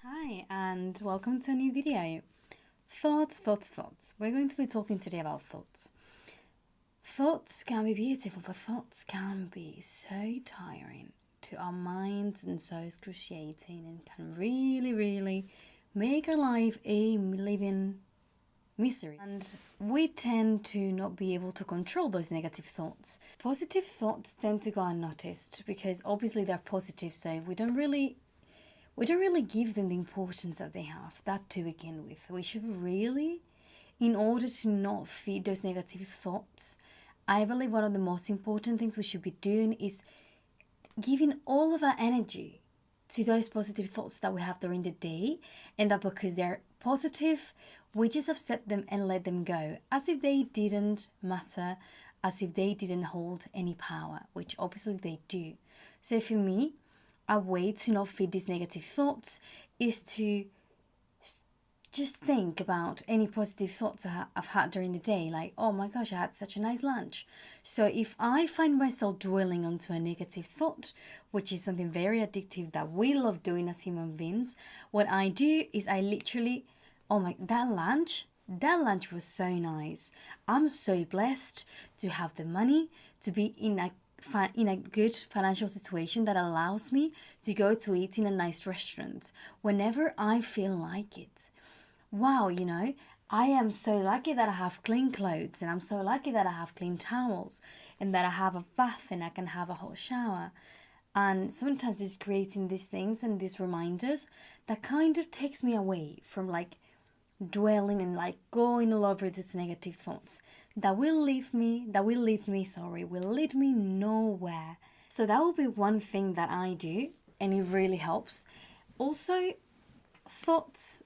Hi, and welcome to a new video. Thoughts. We're going to be talking today about thoughts. Thoughts can be beautiful, but thoughts can be so tiring to our minds and so excruciating and can really make our life a living misery. And we tend to not be able to control those negative thoughts. Positive thoughts tend to go unnoticed because obviously they're positive, so we don't really give them the importance that they have, that to begin with. We should really, in order to not feed those negative thoughts, I believe one of the most important things we should be doing is giving all of our energy to those positive thoughts that we have during the day, and that because they're positive, we just accept them and let them go as if they didn't matter, as if they didn't hold any power, which obviously they do. So for me, a way to not feed these negative thoughts is to just think about any positive thoughts I've had during the day, like, oh my gosh, I had such a nice lunch. So if I find myself dwelling onto a negative thought, which is something very addictive that we love doing as human beings, what I do is I literally, that lunch was so nice. I'm so blessed to have the money to be in a good financial situation that allows me to go to eat in a nice restaurant whenever I feel like it. Wow, I am so lucky that I have clean clothes, and I'm so lucky that I have clean towels, and that I have a bath and I can have a hot shower. And sometimes it's creating these things and these reminders that kind of takes me away from dwelling and going all over these negative thoughts that will lead me nowhere. So that will be one thing that I do, and it really helps. Also, thoughts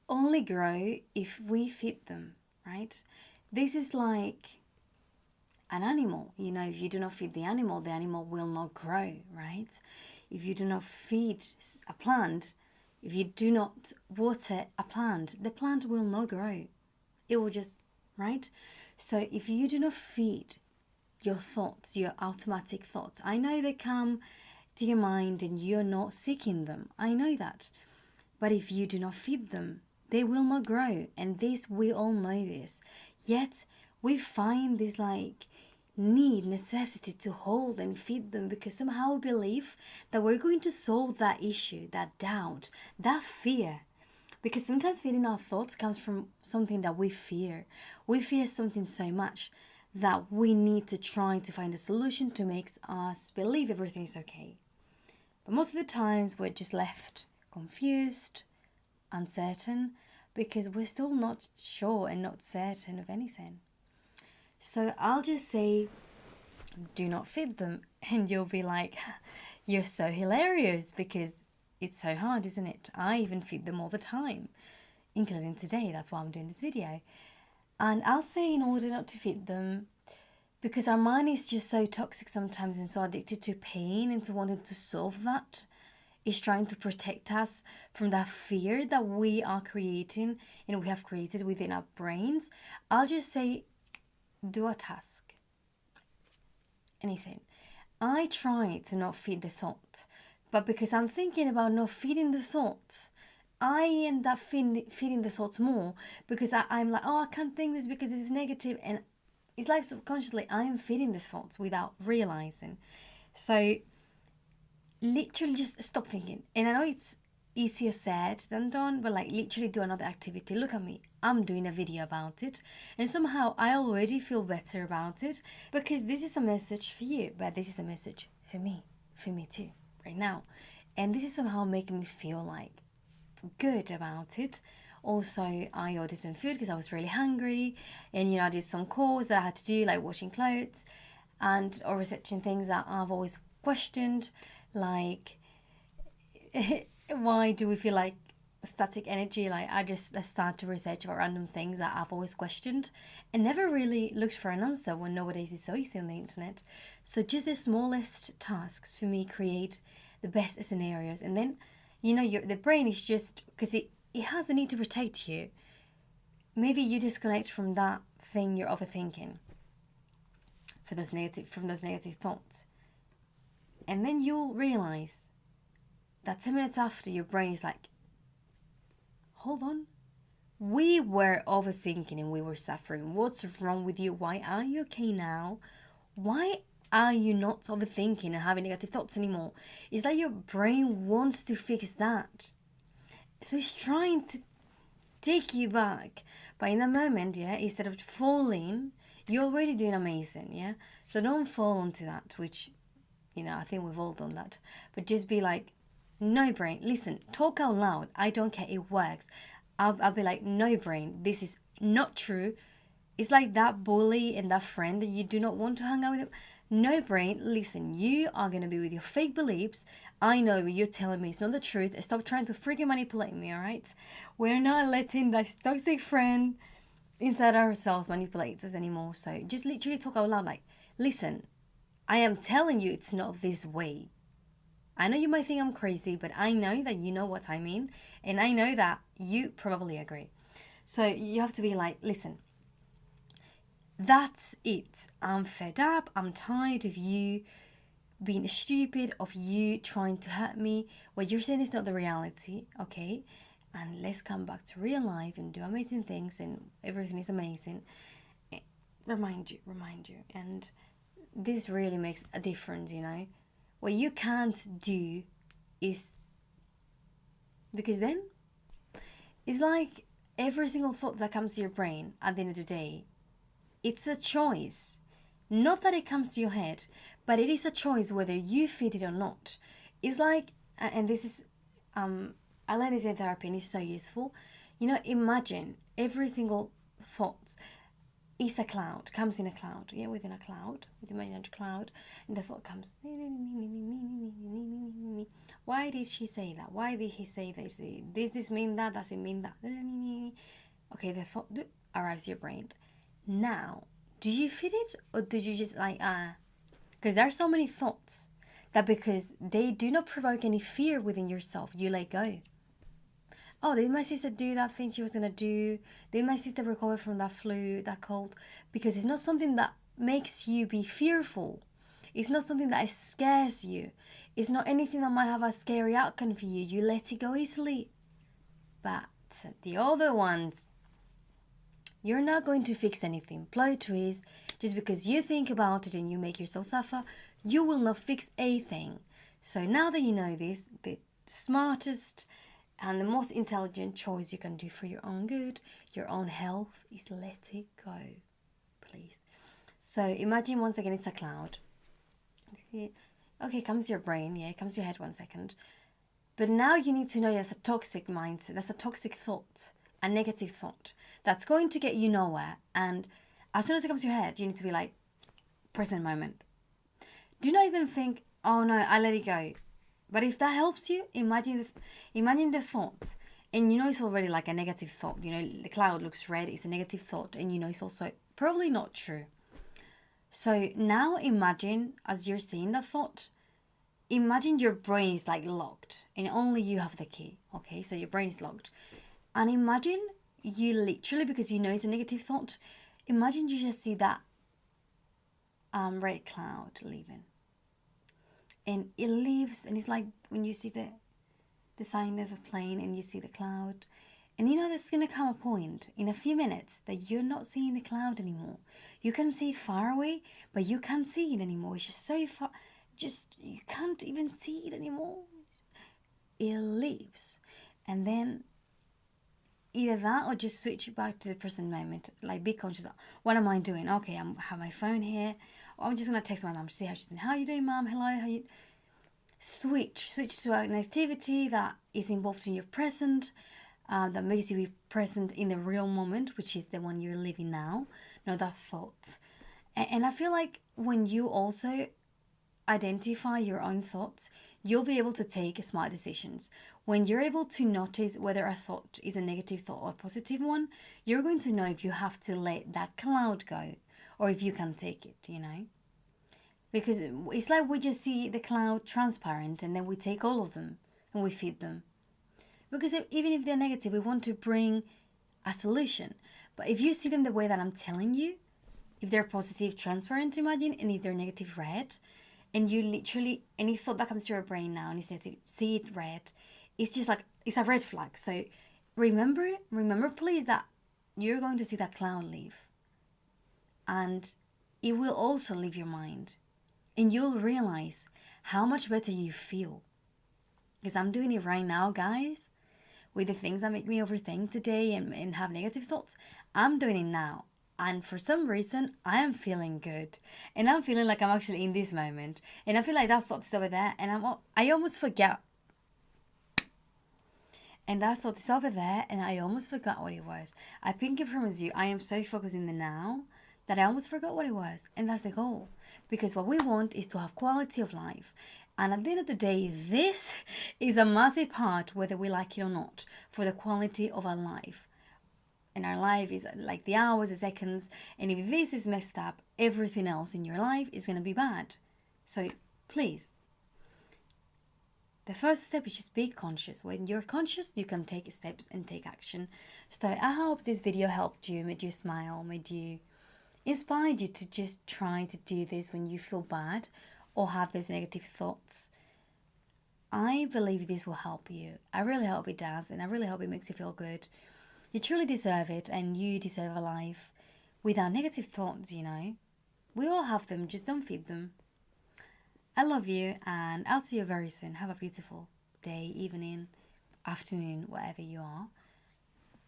only grow if we feed them, right? This is like an animal. If you do not feed the animal will not grow, right? If you do not feed a plant, if you do not water a plant, the plant will not grow. It will just, right? So if you do not feed your thoughts, your automatic thoughts, I know they come to your mind and you're not seeking them. I know that. But if you do not feed them, they will not grow. And we all know this. Yet we find this necessity to hold and feed them because somehow we believe that we're going to solve that issue, that doubt, that fear. Because sometimes feeding our thoughts comes from something that we fear. We fear something so much that we need to try to find a solution to make us believe everything is okay. But most of the times we're just left confused, uncertain, because we're still not sure and not certain of anything. So I'll just say, do not feed them, and you'll be like, you're so hilarious, because it's so hard, isn't it? I even feed them all the time, including today. That's why I'm doing this video. And I'll say, in order not to feed them, because our mind is just so toxic sometimes and so addicted to pain and to wanting to solve that, is trying to protect us from that fear that we are creating and we have created within our brains. I'll just say, do a task. Anything. I try to not feed the thought, but because I'm thinking about not feeding the thought, I end up feeding the thoughts more because I'm like, oh, I can't think this because it's negative, and it's like subconsciously I am feeding the thoughts without realizing. So literally just stop thinking. And I know it's easier said than done, but literally do another activity. Look at me, I'm doing a video about it, and somehow I already feel better about it because this is a message for you, but this is a message for me too right now, and this is somehow making me feel good about it. Also, I ordered some food because I was really hungry, and I did some chores that I had to do, like washing clothes or researching things that I've always questioned, like why do we feel like static energy? I start to research about random things that I've always questioned and never really looked for an answer when nowadays it's so easy on the internet. So just the smallest tasks for me create the best scenarios, and then the brain is just, because it has the need to protect you. Maybe you disconnect from that thing you're overthinking from those negative thoughts, and then you'll realize that 10 minutes after, your brain is like, hold on. We were overthinking and we were suffering. What's wrong with you? Why are you okay now? Why are you not overthinking and having negative thoughts anymore? It's like your brain wants to fix that. So it's trying to take you back. But in the moment, yeah, instead of falling, you're already doing amazing, yeah? So don't fall into that, which, I think we've all done that. But just be like, no brain, listen, talk out loud. I don't care, it works. I'll be like, no brain, this is not true. It's like that bully and that friend that you do not want to hang out with. No brain, listen, you are going to be with your fake beliefs. I know you're telling me it's not the truth. Stop trying to freaking manipulate me, all right? We're not letting that toxic friend inside ourselves manipulate us anymore. So just literally talk out loud like, listen, I am telling you it's not this way. I know you might think I'm crazy, but I know that you know what I mean. And I know that you probably agree. So you have to be like, listen, that's it. I'm fed up. I'm tired of you being stupid, of you trying to hurt me. What you're saying is not the reality, okay? And let's come back to real life and do amazing things and everything is amazing. Remind you. And this really makes a difference, What you can't do is, because then it's like every single thought that comes to your brain at the end of the day, it's a choice. Not that it comes to your head, but it is a choice whether you feed it or not. It's like, and this is, I learned this in therapy and it's so useful. Imagine every single thought is a cloud, comes in a cloud, within a cloud, with imaginary cloud, and the thought comes, why did she say that? Why did he say this? Does this mean that? Does it mean that? Okay, the thought arrives to your brain. Now, do you feed it or do you just because there are so many thoughts that because they do not provoke any fear within yourself, you let go. Oh, did my sister do that thing she was going to do? Did my sister recover from that flu, that cold? Because it's not something that makes you be fearful. It's not something that scares you. It's not anything that might have a scary outcome for you. You let it go easily. But the other ones, you're not going to fix anything. Plot twist, just because you think about it and you make yourself suffer, you will not fix a thing. So now that you know this, the smartest and the most intelligent choice you can do for your own good, your own health, is let it go, please. So imagine once again it's a cloud. Okay, comes your brain, it comes to your head 1 second. But now you need to know that's a toxic mindset, that's a toxic thought, a negative thought that's going to get you nowhere. And as soon as it comes to your head, you need to be like, present moment. Do not even think, oh no, I let it go. But if that helps you, imagine the thought. And it's already like a negative thought. The cloud looks red, it's a negative thought. And it's also probably not true. So now imagine, as you're seeing that thought, imagine your brain is like locked. And only you have the key. Okay, so your brain is locked. And imagine you literally, because it's a negative thought, imagine you just see that red cloud leaving. And it leaves, and it's like when you see the sign of a plane and you see the cloud. And there's going to come a point in a few minutes that you're not seeing the cloud anymore. You can see it far away, but you can't see it anymore. It's just so far, you can't even see it anymore. It leaves. And then either that or just switch back to the present moment. Like be conscious of, what am I doing? Okay, I have my phone here. I'm just going to text my mom to see how she's doing. How are you doing, mom? Hello, how you... Switch to an activity that is involved in your present, that makes you be present in the real moment, which is the one you're living now, not that thought. And I feel like when you also identify your own thoughts, you'll be able to take smart decisions. When you're able to notice whether a thought is a negative thought or a positive one, you're going to know if you have to let that cloud go or if you can take it, Because it's like we just see the cloud transparent and then we take all of them and we feed them. Because even if they're negative, we want to bring a solution. But if you see them the way that I'm telling you, if they're positive, transparent, imagine, and if they're negative, red, and you literally, any thought that comes to your brain now and it's negative, see it red, it's just like, it's a red flag. So remember please that you're going to see that cloud leave, and it will also leave your mind, and you'll realize how much better you feel. Because I'm doing it right now, guys, with the things that make me overthink today and have negative thoughts. I'm doing it now. And for some reason, I am feeling good. And I'm feeling like I'm actually in this moment. And I feel like that thought's over there. And I almost forget. And that thought is over there. And I almost forgot what it was. I pinky promise you, I am so focused in the now that I almost forgot what it was. And that's the goal. Because what we want is to have quality of life. And at the end of the day, this is a massive part, whether we like it or not, for the quality of our life. And our life is like the hours, the seconds. And if this is messed up, everything else in your life is going to be bad. So please, the first step is just be conscious. When you're conscious, you can take steps and take action. So I hope this video helped you, made you smile, inspired you to just try to do this when you feel bad or have those negative thoughts. I believe this will help you. I really hope it does, and I really hope it makes you feel good. You truly deserve it, and you deserve a life without negative thoughts, you know. We all have them, just don't feed them. I love you, and I'll see you very soon. Have a beautiful day, evening, afternoon, wherever you are.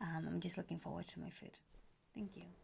I'm just looking forward to my food. Thank you.